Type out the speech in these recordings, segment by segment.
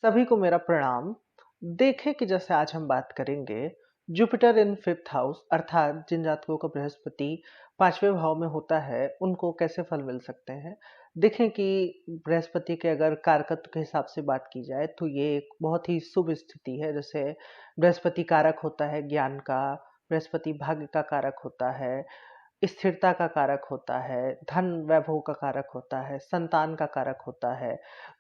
सभी को मेरा प्रणाम। देखें कि जैसे आज हम बात करेंगे जुपिटर इन फिफ्थ हाउस अर्थात जिन जातकों का बृहस्पति पांचवें भाव में होता है उनको कैसे फल मिल सकते हैं। देखें कि बृहस्पति के अगर कारकत्व के हिसाब से बात की जाए तो ये एक बहुत ही शुभ स्थिति है। जैसे बृहस्पति कारक होता है ज्ञान का, बृहस्पति भाग्य का कारक होता है, स्थिरता का कारक होता है, धन वैभव का कारक होता है, संतान का कारक होता है।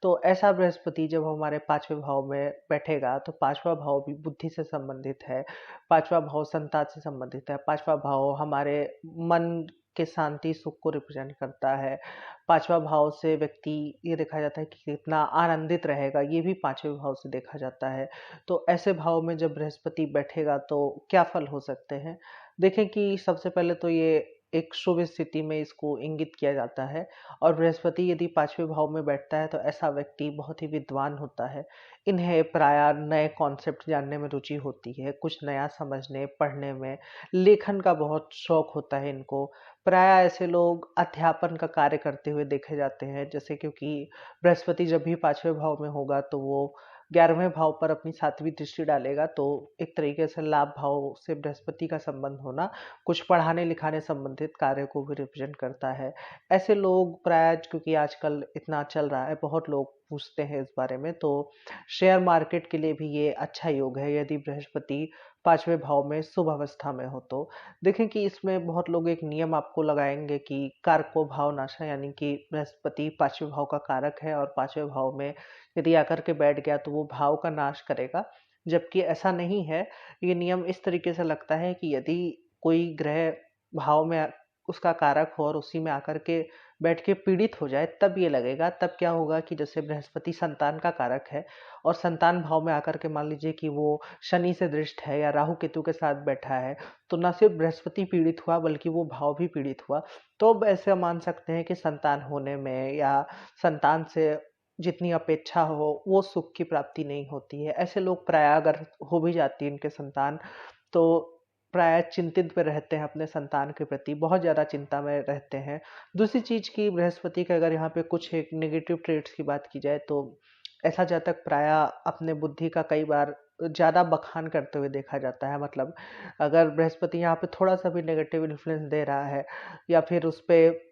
तो ऐसा बृहस्पति जब हमारे पांचवें भाव में बैठेगा तो पांचवा भाव भी बुद्धि से संबंधित है, पांचवा भाव संतान से संबंधित है, पांचवा भाव हमारे मन के शांति सुख को रिप्रेजेंट करता है। पांचवा भाव से व्यक्ति ये देखा जाता है कि कितना आनंदित रहेगा, ये भी पांचवें भाव से देखा जाता है। तो ऐसे भाव में जब बृहस्पति बैठेगा तो क्या फल हो सकते हैं। देखें कि सबसे पहले तो ये एक शुभ स्थिति में इसको इंगित किया जाता है। और बृहस्पति यदि पांचवें भाव में बैठता है तो ऐसा व्यक्ति बहुत ही विद्वान होता है। इन्हें प्रायः नए कॉन्सेप्ट जानने में रुचि होती है, कुछ नया समझने पढ़ने में, लेखन का बहुत शौक होता है इनको। प्रायः ऐसे लोग अध्यापन का कार्य करते हुए देखे जाते हैं। जैसे क्योंकि बृहस्पति जब भी पांचवें भाव में होगा तो वो 11वें भाव पर अपनी 7वीं दृष्टि डालेगा। तो एक तरीके से लाभ भाव से बृहस्पति का संबंध होना कुछ पढ़ाने लिखाने संबंधित कार्य को भी रिप्रेजेंट करता है। ऐसे लोग प्राय क्योंकि आजकल इतना चल रहा है, बहुत लोग पूछते हैं इस बारे में, तो शेयर मार्केट के लिए भी ये अच्छा योग है यदि बृहस्पति पांचवें भाव में शुभ अवस्था में हो तो। देखें कि इसमें बहुत लोग एक नियम आपको लगाएंगे कि कारको भाव नाशा, यानी कि बृहस्पति पांचवें भाव का कारक है और पांचवें भाव में यदि आकर के बैठ गया तो वो भाव का नाश करेगा। जबकि ऐसा नहीं है। ये नियम इस तरीके से लगता है कि यदि कोई ग्रह भाव में उसका कारक हो और उसी में आकर के बैठ के पीड़ित हो जाए तब ये लगेगा। तब क्या होगा कि जैसे बृहस्पति संतान का कारक है और संतान भाव में आकर के मान लीजिए कि वो शनि से दृष्ट है या राहु केतु के साथ बैठा है, तो न सिर्फ बृहस्पति पीड़ित हुआ बल्कि वो भाव भी पीड़ित हुआ। तो अब ऐसे मान सकते हैं कि संतान होने में या संतान से जितनी अपेक्षा हो वो सुख की प्राप्ति नहीं होती है। ऐसे लोग प्रायः अगर हो भी जाती है इनके संतान तो प्रायः चिंतित में रहते हैं, अपने संतान के प्रति बहुत ज़्यादा चिंता में रहते हैं। दूसरी चीज़ की बृहस्पति का अगर यहाँ पे कुछ एक नेगेटिव ट्रेड्स की बात की जाए तो ऐसा जातक प्रायः अपने बुद्धि का कई बार ज़्यादा बखान करते हुए देखा जाता है। मतलब अगर बृहस्पति यहाँ पे थोड़ा सा भी नेगेटिव इन्फ्लुएंस दे रहा है या फिर उस पे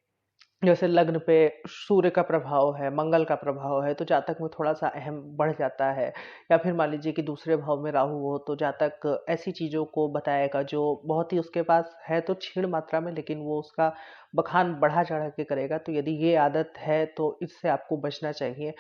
जैसे लग्न पे सूर्य का प्रभाव है, मंगल का प्रभाव है, तो जातक में थोड़ा-सा अहम बढ़ जाता है। या फिर मान लीजिए कि दूसरे भाव में राहु हो, तो जातक ऐसी चीज़ों को बताएगा जो बहुत ही उसके पास है तो क्षीण मात्रा में, लेकिन वो उसका बखान बढ़ा-चढ़ा के करेगा। तो यदि ये आदत है तो इससे आपको बचना चाहिए।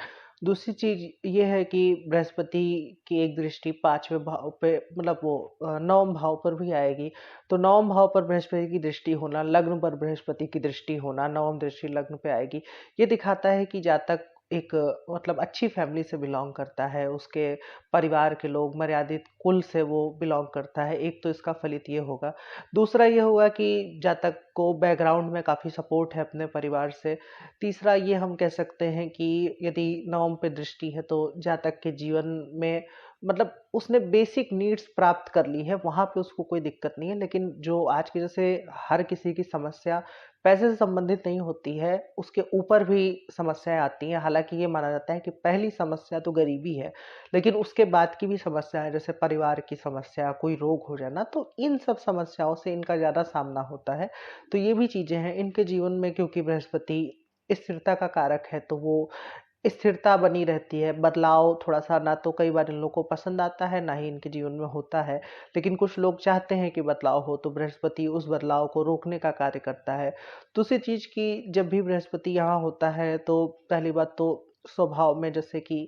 दूसरी चीज़ ये है कि बृहस्पति की एक दृष्टि 5वें भाव पे मतलब वो 9वें भाव पर भी आएगी। तो नवम भाव पर बृहस्पति की दृष्टि होना, लग्न पर बृहस्पति की दृष्टि होना, नवम दृष्टि लग्न पे आएगी। ये दिखाता है कि जातक एक मतलब अच्छी फैमिली से बिलॉन्ग करता है, उसके परिवार के लोग मर्यादित कुल से वो बिलॉन्ग करता है। एक तो इसका फलित ये होगा। दूसरा ये होगा कि जातक को बैकग्राउंड में काफ़ी सपोर्ट है अपने परिवार से। तीसरा ये हम कह सकते हैं कि यदि नवम पे दृष्टि है तो जातक के जीवन में मतलब उसने बेसिक नीड्स प्राप्त कर ली है, वहाँ पे उसको कोई दिक्कत नहीं है। लेकिन जो आज के जैसे हर किसी की समस्या पैसे से संबंधित नहीं होती है, उसके ऊपर भी समस्याएँ आती हैं। हालाँकि ये माना जाता है कि पहली समस्या तो गरीबी है, लेकिन उसके बाद की भी समस्या है, जैसे परिवार की समस्या, कोई रोग हो जाना, तो इन सब समस्याओं से इनका ज़्यादा सामना होता है। तो ये भी चीज़ें हैं इनके जीवन में, क्योंकि बृहस्पति स्थिरता का कारक है, तो वो स्थिरता बनी रहती है। बदलाव थोड़ा-सा ना तो कई बार इन लोग को पसंद आता है, ना ही इनके जीवन में होता है। लेकिन कुछ लोग चाहते हैं कि बदलाव हो, तो बृहस्पति उस बदलाव को रोकने का कार्य करता है। दूसरी चीज़ कि जब भी बृहस्पति यहाँ होता है, तो पहली बात तो स्वभाव में जैसे कि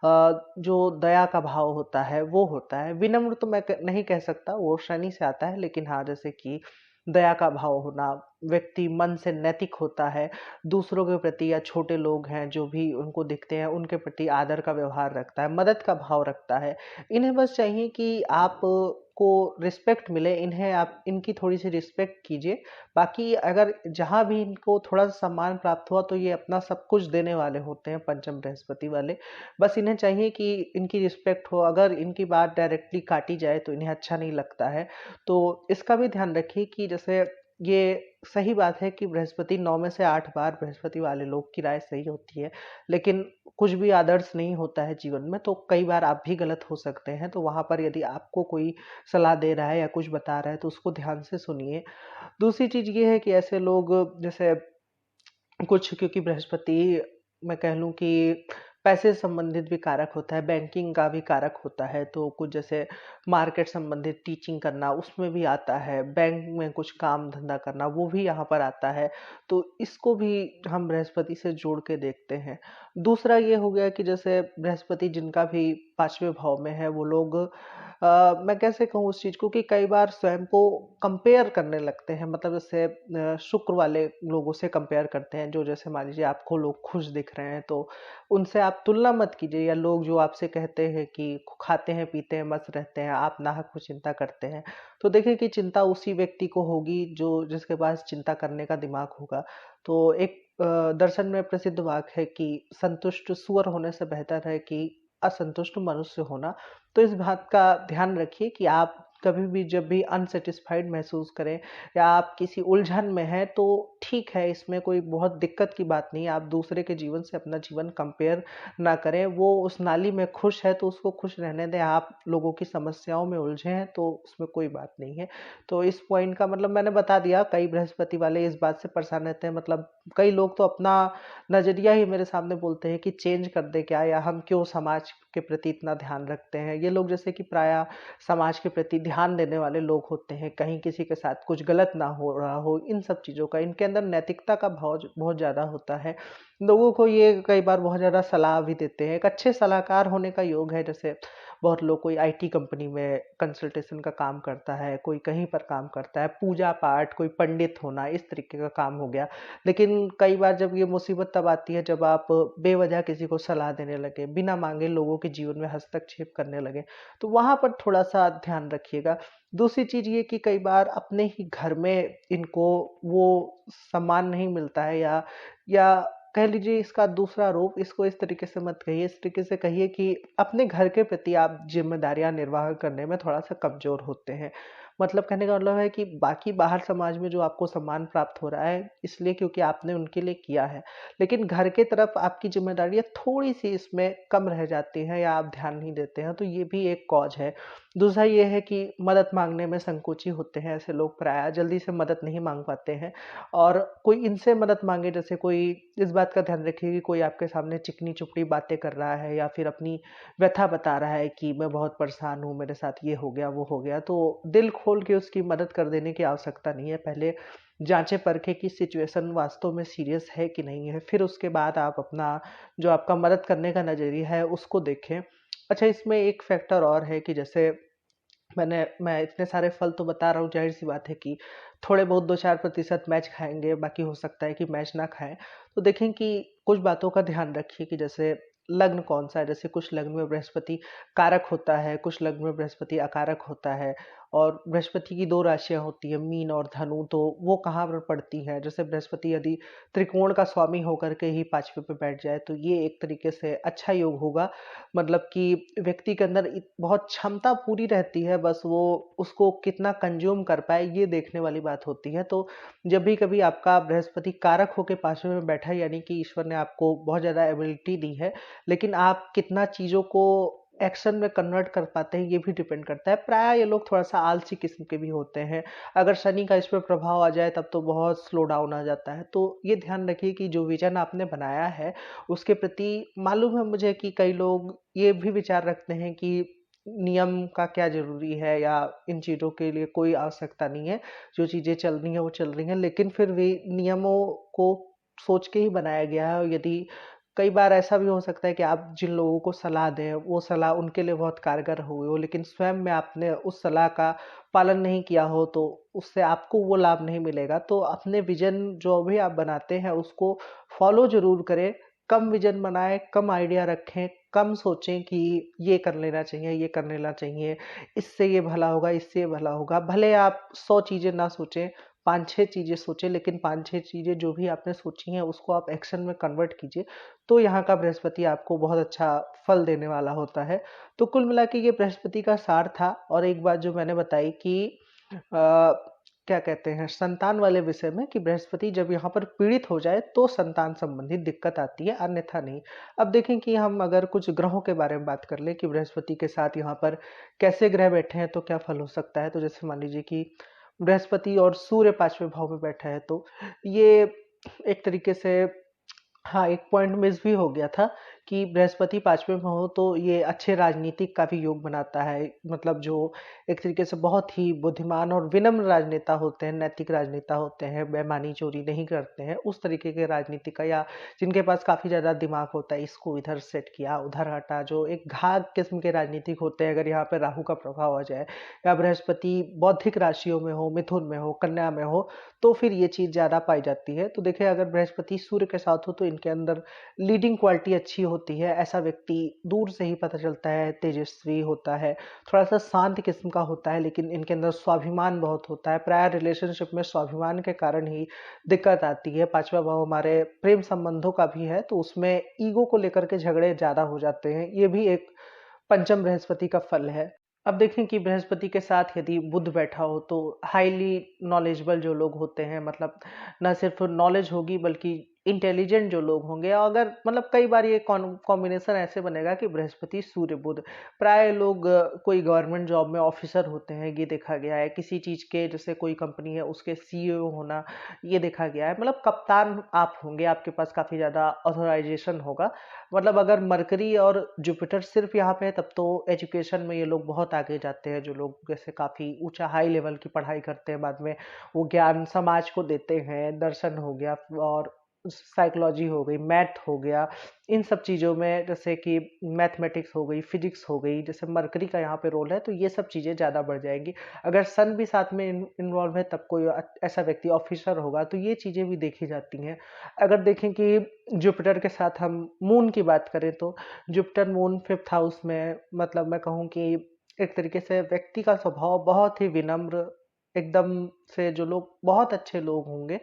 जो दया का भाव होता है, वो होता है। विनम्र तो मैं क नहीं कह सकता, वो शनि से आता है, लेकिन हाँ, जैसे कि दया का भाव होना, व्यक्ति मन से नैतिक होता है, दूसरों के प्रति या छोटे लोग हैं जो भी उनको दिखते हैं उनके प्रति आदर का व्यवहार रखता है, मदद का भाव रखता है। इन्हें बस चाहिए कि आप को रिस्पेक्ट मिले, इन्हें आप इनकी थोड़ी-सी रिस्पेक्ट कीजिए। बाकी अगर जहाँ भी इनको थोड़ा-सा सम्मान प्राप्त हुआ तो ये अपना सब कुछ देने वाले होते हैं पंचम बृहस्पति वाले। बस इन्हें चाहिए कि इनकी रिस्पेक्ट हो, अगर इनकी बात डायरेक्टली काटी जाए तो इन्हें अच्छा नहीं लगता है। तो इसका भी ध्यान रखिए कि जैसे ये सही बात है कि बृहस्पति 9 में से 8 बार बृहस्पति वाले लोग की राय सही होती है। लेकिन कुछ भी आदर्श नहीं होता है जीवन में, तो कई बार आप भी गलत हो सकते हैं। तो वहाँ पर यदि आपको कोई सलाह दे रहा है या कुछ बता रहा है तो उसको ध्यान से सुनिए। दूसरी चीज़ ये है कि ऐसे लोग जैसे कुछ, क्योंकि बृहस्पति मैं कह लूँ कि पैसे से संबंधित भी कारक होता है, बैंकिंग का भी कारक होता है, तो कुछ जैसे मार्केट संबंधित टीचिंग करना उसमें भी आता है, बैंक में कुछ काम धंधा करना वो भी यहाँ पर आता है। तो इसको भी हम बृहस्पति से जोड़ के देखते हैं। दूसरा ये हो गया कि जैसे बृहस्पति जिनका भी 5वें भाव में है वो लोग मैं कैसे कहूँ उस चीज़ को कि कई बार स्वयं को कंपेयर करने लगते हैं, मतलब जैसे शुक्र वाले लोगों से कंपेयर करते हैं, जो जैसे मान लीजिए आपको लोग खुश दिख रहे हैं तो उनसे आप तुलना मत कीजिए, या लोग जो आपसे कहते हैं कि खाते हैं पीते हैं मस्त रहते हैं, आप नाहक को चिंता करते हैं, तो देखिए कि चिंता उसी व्यक्ति को होगी जो जिसके पास चिंता करने का दिमाग होगा। तो एक दर्शन में प्रसिद्ध वाक्य है कि संतुष्ट सूअर होने से बेहतर है कि असंतुष्ट मनुष्य होना। तो इस बात का ध्यान रखिए कि आप कभी भी जब भी अनसैटिस्फाइड महसूस करें या आप किसी उलझन में हैं तो ठीक है, इसमें कोई बहुत दिक्कत की बात नहीं है। आप दूसरे के जीवन से अपना जीवन कंपेयर ना करें। वो उस नाली में खुश है तो उसको खुश रहने दें। आप लोगों की समस्याओं में उलझे हैं तो उसमें कोई बात नहीं है। तो इस पॉइंट का मतलब मैंने बता दिया। कई बृहस्पति वाले इस बात से परेशान रहते हैं, मतलब कई लोग तो अपना नज़रिया ही मेरे सामने बोलते हैं कि चेंज कर दे क्या, या हम क्यों समाज के प्रति इतना ध्यान रखते हैं। ये लोग जैसे कि प्रायः समाज के प्रति ध्यान देने वाले लोग होते हैं, कहीं किसी के साथ कुछ गलत ना हो रहा हो, इन सब चीज़ों का इनके अंदर नैतिकता का भाव बहुत ज़्यादा होता है। लोगों को ये कई बार बहुत ज़्यादा सलाह भी देते हैं। एक अच्छे सलाहकार होने का योग है, जैसे बहुत लोग, कोई आईटी कंपनी में कंसल्टेशन का काम करता है, कोई कहीं पर काम करता है, पूजा पाठ, कोई पंडित होना, इस तरीके का काम हो गया। लेकिन कई बार जब ये मुसीबत तब आती है जब आप बेवजह किसी को सलाह देने लगे, बिना मांगे लोगों के जीवन में हस्तक्षेप करने लगे, तो वहाँ पर थोड़ा-सा ध्यान रखिएगा। दूसरी चीज़ ये कि कई बार अपने ही घर में इनको वो सम्मान नहीं मिलता है, या कह लीजिए इसका दूसरा रूप, इसको इस तरीके से मत कहिए, इस तरीके से कहिए कि अपने घर के प्रति आप ज़िम्मेदारियाँ निर्वाह करने में थोड़ा-सा कमज़ोर होते हैं। मतलब कहने का मतलब है कि बाकी बाहर समाज में जो आपको सम्मान प्राप्त हो रहा है, इसलिए क्योंकि आपने उनके लिए किया है। लेकिन घर के तरफ आपकी ज़िम्मेदारियाँ थोड़ी-सी इसमें कम रह जाती हैं, या आप ध्यान नहीं देते हैं, तो ये भी एक कॉज़ है। दूसरा ये है कि मदद माँगने में संकोची होते हैं ऐसे लोग, प्रायः जल्दी से मदद नहीं माँग पाते हैं। और कोई इनसे मदद माँगे, जैसे कोई, इस बात का ध्यान रखिए कि कोई आपके सामने चिकनी-चुपड़ी बातें कर रहा है या फिर अपनी व्यथा बता रहा है कि मैं बहुत परेशान हूँ, मेरे साथ ये हो गया, वो हो गया, तो दिल खोल के उसकी मदद कर देने की आवश्यकता नहीं है। पहले जाँचे-परखें कि सिचुएशन वास्तव में सीरियस है कि नहीं है, फिर उसके बाद आप अपना जो आपका मदद करने का नज़रिया है उसको देखें। अच्छा, इसमें एक फैक्टर और है कि जैसे मैं इतने सारे फल तो बता रहा हूँ, ज़ाहिर-सी बात है कि थोड़े बहुत 2-4% मैच खाएँगे, बाकी हो सकता है कि मैच ना खाएँ। तो देखें कि कुछ बातों का ध्यान रखिए कि जैसे लग्न कौन-सा है, जैसे कुछ लग्न में बृहस्पति कारक होता है, कुछ लग्न में बृहस्पति अकारक होता है, और बृहस्पति की 2 राशियाँ होती हैं, मीन और धनु, तो वो कहाँ पर पड़ती हैं? जैसे बृहस्पति यदि त्रिकोण का स्वामी होकर के ही 5वें पे बैठ जाए, तो ये एक तरीके से अच्छा योग होगा। मतलब कि व्यक्ति के अंदर बहुत क्षमता पूरी रहती है, बस वो उसको कितना कंज्यूम कर पाए ये देखने वाली बात होती है। तो जब भी कभी आपका बृहस्पति कारक होके 5वें में बैठा है, यानी कि ईश्वर ने आपको बहुत ज़्यादा एबिलिटी दी है, लेकिन आप कितना चीज़ों को एक्शन में कन्वर्ट कर पाते हैं ये भी डिपेंड करता है। प्रायः ये लोग थोड़ा-सा आलसी किस्म के भी होते हैं। अगर शनि का इस पे प्रभाव आ जाए तब तो बहुत स्लो डाउन आ जाता है। तो ये ध्यान रखिए कि जो विज़न आपने बनाया है उसके प्रति, मालूम है मुझे कि कई लोग ये भी विचार रखते हैं कि नियम का क्या ज़रूरी है, या इन चीज़ों के लिए कोई आवश्यकता नहीं है। जो चीज़ें चल रही हैं वो चल रही हैं, लेकिन फिर भी नियमों को सोच के ही बनाया गया है। और यदि कई बार ऐसा भी हो सकता है कि आप जिन लोगों को सलाह दें, वो सलाह उनके लिए बहुत कारगर हुई हो, लेकिन स्वयं में आपने उस सलाह का पालन नहीं किया हो, तो उससे आपको वो लाभ नहीं मिलेगा। तो अपने विज़न जो भी आप बनाते हैं, उसको फ़ॉलो ज़रूर करें। कम विज़न बनाएँ, कम आइडिया रखें, कम सोचें कि ये कर लेना चाहिए, ये कर लेना चाहिए, इससे ये भला होगा, इससे ये भला होगा। भले आप 100 चीज़ें ना सोचें, 5-6 चीज़ें सोचें, लेकिन 5-6 चीज़ें जो भी आपने सोची हैं, उसको आप एक्शन में कन्वर्ट कीजिए। तो यहाँ का बृहस्पति आपको बहुत अच्छा फल देने वाला होता है। तो कुल मिला के ये बृहस्पति का सार था। और एक बात जो मैंने बताई कि अ, क्या कहते हैं संतान वाले विषय में कि बृहस्पति जब यहाँ पर पीड़ित हो जाए तो संतान संबंधित दिक्कत आती है, अन्यथा नहीं। अब देखें कि हम अगर कुछ ग्रहों के बारे में बात कर ले कि बृहस्पति के साथ यहाँ पर कैसे ग्रह बैठे हैं तो क्या फल हो सकता है। तो जैसे मान लीजिए कि बृहस्पति और सूर्य पांचवें भाव में बैठा है, तो ये एक तरीके से हाँ, एक पॉइंट मिस भी हो गया था कि बृहस्पति 5वें में हो तो ये अच्छे राजनीतिक का भी योग बनाता है। मतलब जो एक तरीके से बहुत ही बुद्धिमान और विनम्र राजनेता होते हैं, नैतिक राजनेता होते हैं, बेईमानी चोरी नहीं करते हैं, उस तरीके के राजनीति का, या जिनके पास काफ़ी ज़्यादा दिमाग होता है, इसको इधर सेट किया, उधर हटा, जो एक घात किस्म के राजनीतिक होते हैं। अगर यहाँ पे राहु का प्रभाव आ जाए या बृहस्पति बौद्धिक राशियों में हो, मिथुन में हो, कन्या में हो, तो फिर ये चीज़ ज़्यादा पाई जाती है। तो देखिए अगर बृहस्पति सूर्य के साथ हो तो इनके अंदर लीडिंग क्वालिटी अच्छी होती है। ऐसा व्यक्ति दूर से ही पता चलता है, तेजस्वी होता है, थोड़ा-सा शांत किस्म का होता है, लेकिन इनके अंदर स्वाभिमान बहुत होता है। प्रायः रिलेशनशिप में स्वाभिमान के कारण ही दिक्कत आती है। 5वां भाव हमारे प्रेम संबंधों का भी है, तो उसमें ईगो को लेकर के झगड़े ज़्यादा हो जाते हैं। ये भी एक पंचम बृहस्पति का फल है। अब देखें कि बृहस्पति के साथ यदि बुध बैठा हो तो हाईली नॉलेजेबल जो लोग होते हैं, मतलब ना सिर्फ नॉलेज होगी बल्कि इंटेलिजेंट जो लोग होंगे। और अगर मतलब कई बार ये कॉम्बिनेशन ऐसे बनेगा कि बृहस्पति सूर्य बुध, प्राय लोग कोई गवर्नमेंट जॉब में ऑफिसर होते हैं, ये देखा गया है। किसी चीज़ के जैसे कोई कंपनी है उसके सीईओ होना, ये देखा गया है। मतलब कप्तान आप होंगे, आपके पास काफ़ी ज़्यादा ऑथराइजेशन होगा। मतलब अगर मरकरी और जुपिटर सिर्फ यहाँ पे है तब तो एजुकेशन में ये लोग बहुत आगे जाते हैं। जो लोग जैसे काफ़ी ऊंचा हाई लेवल की पढ़ाई करते हैं, बाद में वो ज्ञान समाज को देते हैं, दर्शन हो गया और साइकोलॉजी हो गई, मैथ हो गया, इन सब चीज़ों में जैसे कि मैथमेटिक्स हो गई, फिजिक्स हो गई, जैसे मरकरी का यहाँ पे रोल है, तो ये सब चीज़ें ज़्यादा बढ़ जाएंगी। अगर सन भी साथ में इन्वॉल्व है तब कोई ऐसा व्यक्ति ऑफिसर होगा, तो ये चीज़ें भी देखी जाती हैं। अगर देखें कि जुपिटर के साथ हम मून की बात करें तो जुपिटर मून फिफ्थ हाउस में, मतलब मैं कहूँ कि एक तरीके से व्यक्ति का स्वभाव बहुत ही विनम्र, एकदम से जो लोग बहुत अच्छे लोग होंगे,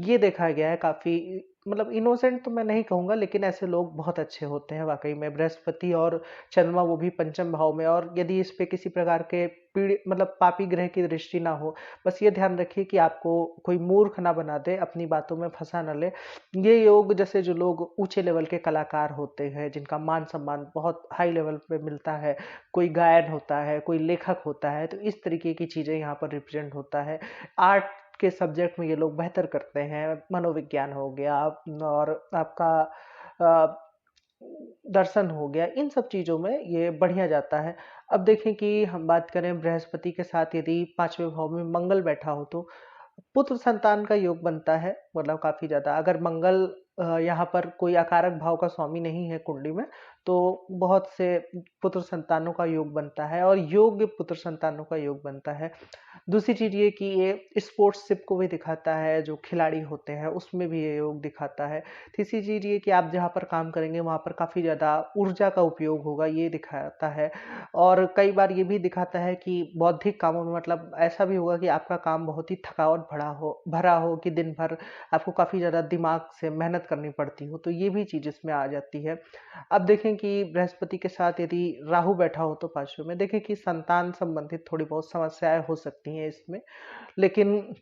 ये देखा गया है। काफ़ी मतलब इनोसेंट तो मैं नहीं कहूँगा, लेकिन ऐसे लोग बहुत अच्छे होते हैं वाकई में। बृहस्पति और चंद्रमा वो भी पंचम भाव में, और यदि इस पे किसी प्रकार के पीड़ मतलब पापी ग्रह की दृष्टि ना हो, बस ये ध्यान रखिए कि आपको कोई मूर्ख ना बना दे, अपनी बातों में फंसा ना ले। ये योग जैसे जो लोग ऊंचे लेवल के कलाकार होते हैं, जिनका मान सम्मान बहुत हाई लेवल पे मिलता है, कोई गायन होता है, कोई लेखक होता है, तो इस तरीके की चीज़ें यहाँ पर रिप्रेजेंट होता है। आर्ट के सब्जेक्ट में ये लोग बेहतर करते हैं, मनोविज्ञान हो गया और आपका अ, दर्शन हो गया, इन सब चीज़ों में ये बढ़िया जाता है। अब देखें कि हम बात करें बृहस्पति के साथ यदि पांचवें भाव में मंगल बैठा हो तो पुत्र संतान का योग बनता है। मतलब काफ़ी ज़्यादा अगर मंगल यहाँ पर कोई अकारक भाव का स्वामी नहीं है कुंडली में, तो बहुत से पुत्र संतानों का योग बनता है और योग्य पुत्र संतानों का योग बनता है। दूसरी चीज़ ये कि ये स्पोर्ट्सशिप को भी दिखाता है, जो खिलाड़ी होते हैं उसमें भी ये योग दिखाता है। तीसरी चीज़ ये कि आप जहाँ पर काम करेंगे वहाँ पर काफ़ी ज़्यादा ऊर्जा का उपयोग होगा, ये दिखाता है। और कई बार ये भी दिखाता है कि बौद्धिक कामों में मतलब ऐसा भी होगा कि आपका काम बहुत ही थकावट भरा हो कि दिन भर आपको काफ़ी ज़्यादा दिमाग से मेहनत करनी पड़ती हो, तो ये भी चीज़ इसमें आ जाती है। अब देखें कि बृहस्पति के साथ यदि राहु बैठा हो तो पांचवें में, देखें कि संतान संबंधित थोड़ी बहुत समस्याएं हो सकती हैं इसमें। लेकिन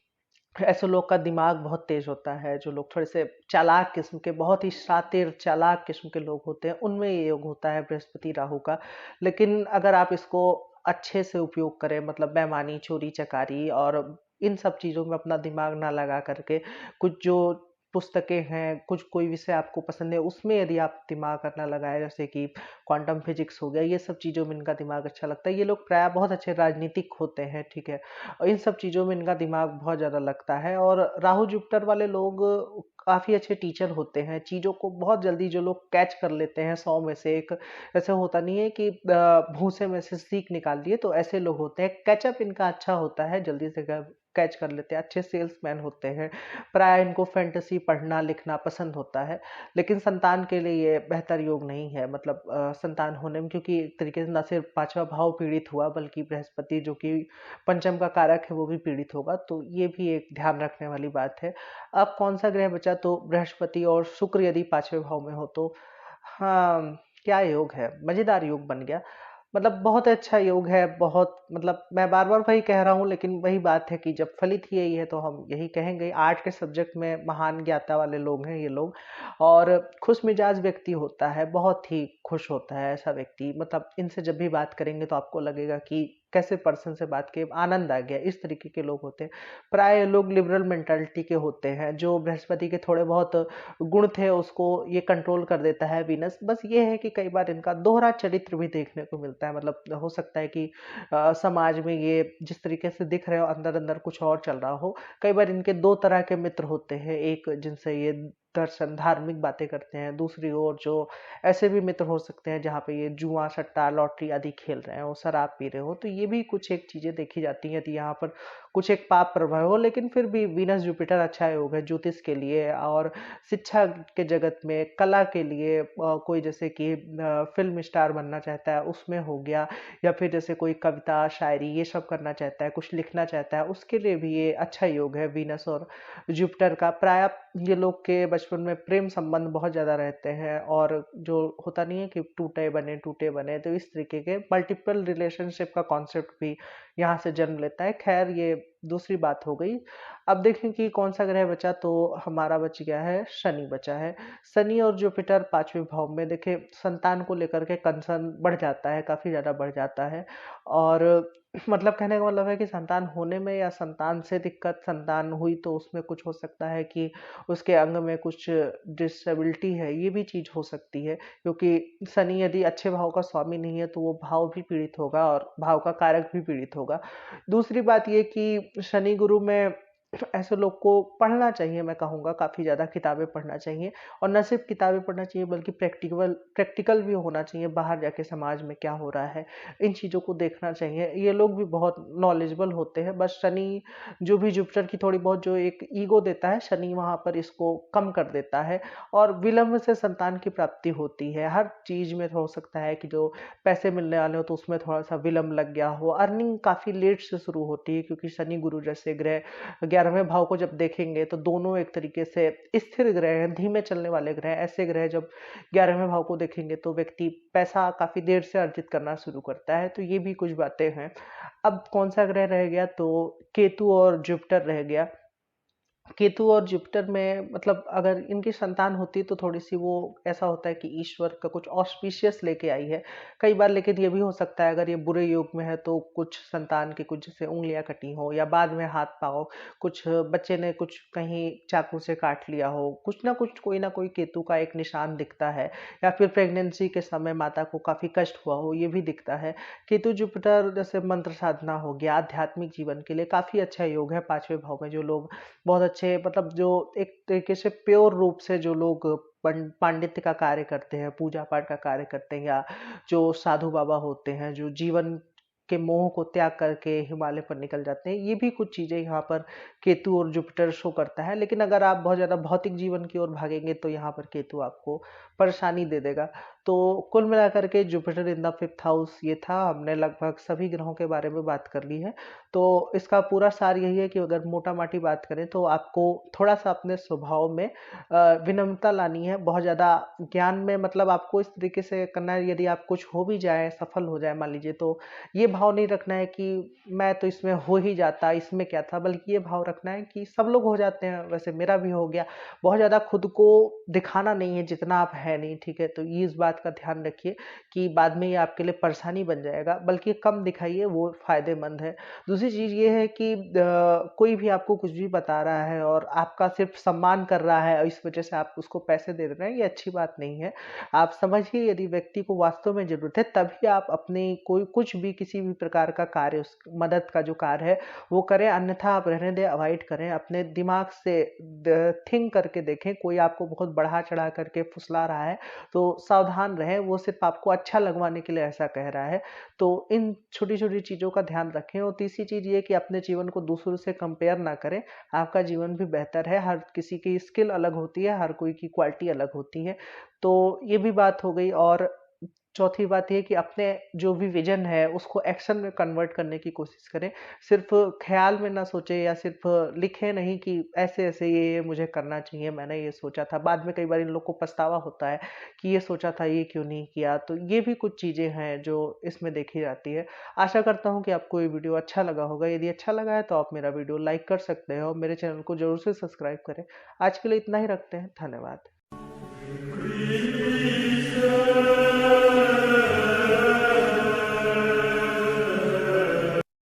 ऐसे लोग का दिमाग बहुत तेज होता है, जो लोग थोड़े से चालाक किस्म के, बहुत ही शातिर चालाक किस्म के लोग होते हैं, उनमें ये योग होता है बृहस्पति राहु का। लेकिन अगर आप इसको अच्छे से उपयोग करें, मतलब बेईमानी चोरी चकारी और इन सब चीज़ों में अपना दिमाग ना लगा करके, कुछ जो पुस्तकें हैं, कुछ कोई विषय आपको पसंद है उसमें यदि आप दिमाग अपना लगाए, जैसे कि क्वांटम फिजिक्स हो गया, ये सब चीज़ों में इनका दिमाग अच्छा लगता है। ये लोग प्राय बहुत अच्छे राजनीतिक होते हैं, ठीक है, और इन सब चीज़ों में इनका दिमाग बहुत ज़्यादा लगता है। और राहु जुपिटर वाले लोग काफ़ी अच्छे टीचर होते हैं, चीज़ों को बहुत जल्दी जो लोग कैच कर लेते हैं 100 में से एक। ऐसे होता नहीं है कि भूसे में से सीख निकाल दिए, तो ऐसे लोग होते हैं। कैचअप इनका अच्छा होता है, जल्दी से कैच कर लेते हैं, अच्छे सेल्समैन होते हैं। प्राय इनको फैंटेसी पढ़ना लिखना पसंद होता है। लेकिन संतान के लिए ये बेहतर योग नहीं है, मतलब संतान होने में, क्योंकि एक तरीके से न सिर्फ पांचवा भाव पीड़ित हुआ बल्कि बृहस्पति जो कि पंचम का कारक है वो भी पीड़ित होगा, तो ये भी एक ध्यान रखने वाली बात है। अब कौन सा ग्रह बचा, तो बृहस्पति और शुक्र यदि पांचवें भाव में हो तो हाँ, क्या योग है, मजेदार योग बन गया। मतलब बहुत अच्छा योग है, बहुत मतलब मैं बार-बार वही कह रहा हूँ, लेकिन वही बात है कि जब फलित ही यही है तो हम यही कहेंगे। आर्ट के सब्जेक्ट में महान ज्ञाता वाले लोग हैं ये लोग। और खुशमिजाज व्यक्ति होता है, बहुत ही खुश होता है ऐसा व्यक्ति। मतलब इनसे जब भी बात करेंगे तो आपको लगेगा कि कैसे पर्सन से बात किए, आनंद आ गया, इस तरीके के लोग होते हैं। प्राय लोग लिबरल मेंटालिटी के होते हैं, जो बृहस्पति के थोड़े बहुत गुण थे उसको ये कंट्रोल कर देता है वीनस। बस ये है कि कई बार इनका दोहरा चरित्र भी देखने को मिलता है। मतलब हो सकता है कि समाज में ये जिस तरीके से दिख रहे हो अंदर अंदर कुछ और चल रहा हो। कई बार इनके दो तरह के मित्र होते हैं, एक जिनसे ये दर्शन धार्मिक बातें करते हैं, दूसरी ओर जो ऐसे भी मित्र हो सकते हैं जहाँ पे ये जुआ सट्टा लॉटरी आदि खेल रहे हो, शराब पी रहे हो। तो ये भी कुछ एक चीजें देखी जाती हैं। यदि यहाँ पर कुछ एक पाप प्रभाव हो, लेकिन फिर भी वीनस जुपिटर अच्छा योग है ज्योतिष के लिए और शिक्षा के जगत में, कला के लिए। कोई जैसे कि फिल्म स्टार बनना चाहता है उसमें हो गया, या फिर जैसे कोई कविता शायरी ये सब करना चाहता है, कुछ लिखना चाहता है, उसके लिए भी ये अच्छा योग है वीनस और जुपिटर का। प्राय ये लोग के बचपन में प्रेम संबंध बहुत ज्यादा रहते हैं, और जो होता नहीं है कि टूटे बने, तो इस तरीके के मल्टीपल रिलेशनशिप का कॉन्सेप्ट भी यहाँ से जन्म लेता है। खैर ये दूसरी बात हो गई। अब देखें कि कौन सा ग्रह बचा, तो हमारा बच गया है शनि बचा है। शनि और जुपिटर पांचवें भाव में, देखे संतान को लेकर के कंसर्न बढ़ जाता है, काफी ज्यादा बढ़ जाता है। और मतलब कहने का मतलब है कि संतान होने में या संतान से दिक्कत, संतान हुई तो उसमें कुछ हो सकता है कि उसके अंग में कुछ डिसेबिलिटी है, ये भी चीज हो सकती है। क्योंकि शनि यदि अच्छे भाव का स्वामी नहीं है तो वो भाव भी पीड़ित होगा और भाव का कारक भी पीड़ित होगा। दूसरी बात ये कि शनि गुरु में ऐसे लोग को पढ़ना चाहिए, मैं कहूँगा काफ़ी ज़्यादा किताबें पढ़ना चाहिए। और न सिर्फ किताबें पढ़ना चाहिए बल्कि प्रैक्टिकल प्रैक्टिकल भी होना चाहिए, बाहर जाके समाज में क्या हो रहा है इन चीज़ों को देखना चाहिए। ये लोग भी बहुत नॉलेजेबल होते हैं। बस शनि जो भी जुपिटर की थोड़ी बहुत जो एक ईगो देता है, शनि वहाँ पर इसको कम कर देता है। और विलंब से संतान की प्राप्ति होती है। हर चीज़ में हो सकता है कि जो पैसे मिलने वाले हो तो उसमें थोड़ा सा विलंब लग गया हो, अर्निंग काफ़ी लेट से शुरू होती है। क्योंकि शनि गुरु जैसे ग्रह 11वें भाव को जब देखेंगे तो दोनों एक तरीके से स्थिर ग्रह हैं, धीमे चलने वाले ग्रह हैं। ऐसे ग्रह जब 11वें भाव को देखेंगे तो व्यक्ति पैसा काफी देर से अर्जित करना शुरू करता है। तो ये भी कुछ बातें हैं। अब कौन सा ग्रह रह गया, तो केतु और जुपिटर रह गया। केतु और जुपिटर में मतलब अगर इनकी संतान होती तो थोड़ी सी वो ऐसा होता है कि ईश्वर का कुछ ऑस्पिशियस लेके आई है कई बार। लेकिन ये भी हो सकता है अगर ये बुरे योग में है तो कुछ संतान की कुछ जैसे उंगलियां कटी हो, या बाद में हाथ पाओ, कुछ बच्चे ने कुछ कहीं चाकू से काट लिया हो, कुछ ना कुछ कोई ना कोई केतु का एक निशान दिखता है। या फिर प्रेगनेंसी के समय माता को काफी कष्ट हुआ हो, ये भी दिखता है। केतु जुपिटर जैसे मंत्र साधना हो गया, आध्यात्मिक जीवन के लिए काफी अच्छा योग है। पांचवें भाव में जो लोग बहुत अच्छे, मतलब जो एक तरीके से प्योर रूप से जो लोग पांडित्य का कार्य करते हैं, पूजा पाठ का कार्य करते हैं, या जो साधु बाबा होते हैं जो जीवन के मोह को त्याग करके हिमालय पर निकल जाते हैं, ये भी कुछ चीजें यहाँ पर केतु और जुपिटर शो करता है। लेकिन अगर आप बहुत ज्यादा भौतिक जीवन की ओर भागेंगे तो यहाँ पर केतु आपको परेशानी दे देगा। तो कुल मिलाकर के Jupiter in the fifth house ये था। हमने लगभग सभी ग्रहों के बारे में बात कर ली है। तो इसका पूरा सार यही है कि अगर मोटा माटी बात करें तो आपको थोड़ा सा अपने स्वभाव में विनम्रता लानी है। बहुत ज़्यादा ज्ञान में मतलब आपको इस तरीके से करना है, यदि आप कुछ हो भी जाए, सफल हो जाए मान लीजिए, तो ये भाव नहीं रखना है कि मैं तो इसमें हो ही जाता, इसमें क्या था, बल्कि ये भाव रखना है कि सब लोग हो जाते हैं, वैसे मेरा भी हो गया। बहुत ज़्यादा खुद को दिखाना नहीं है जितना आप है नहीं, ठीक है। तो ये इस बात का ध्यान रखिए कि बाद में ये आपके लिए परेशानी बन जाएगा, बल्कि कम दिखाइए, वो फायदेमंद है। दूसरी चीज ये है कि कोई भी आपको कुछ भी बता रहा है और आपका सिर्फ सम्मान कर रहा है और इस वजह से आप उसको पैसे दे रहे हैं, ये अच्छी बात नहीं है। आप समझिए यदि व्यक्ति को वास्तव में जरूरत है तभी आप अपने कोई कुछ भी किसी भी प्रकार का कार्य, उस मदद का जो कार्य है वो करें, अन्यथा आप रहने दें, अवॉइड करें। अपने दिमाग से थिंक करके देखें, कोई आपको बहुत बढ़ा चढ़ा करके फुसला रहा है तो सावधान रहें, वो सिर्फ आपको अच्छा लगवाने के लिए ऐसा कह रहा है। तो इन छोटी छोटी चीजों का ध्यान रखें। और तीसरी चीज ये कि अपने जीवन को दूसरों से कंपेयर ना करें। आपका जीवन भी बेहतर है, हर किसी की स्किल अलग होती है, हर कोई की क्वालिटी अलग होती है। तो ये भी बात हो गई। और चौथी बात ये कि अपने जो भी विज़न है उसको एक्शन में कन्वर्ट करने की कोशिश करें। सिर्फ़ ख़्याल में ना सोचें या सिर्फ़ लिखें नहीं कि ऐसे-ऐसे ये मुझे करना चाहिए, मैंने ये सोचा था। बाद में कई बार इन लोग को पछतावा होता है कि ये सोचा था, ये क्यों नहीं किया? तो ये भी कुछ चीज़ें हैं जो इसमें देखी जाती है। आशा करता हूँ कि आपको ये वीडियो अच्छा लगा होगा। यदि अच्छा लगा है तो आप मेरा वीडियो लाइक कर सकते हैं और मेरे चैनल को ज़रूर से सब्सक्राइब करें। आज के लिए इतना ही रखते हैं। धन्यवाद।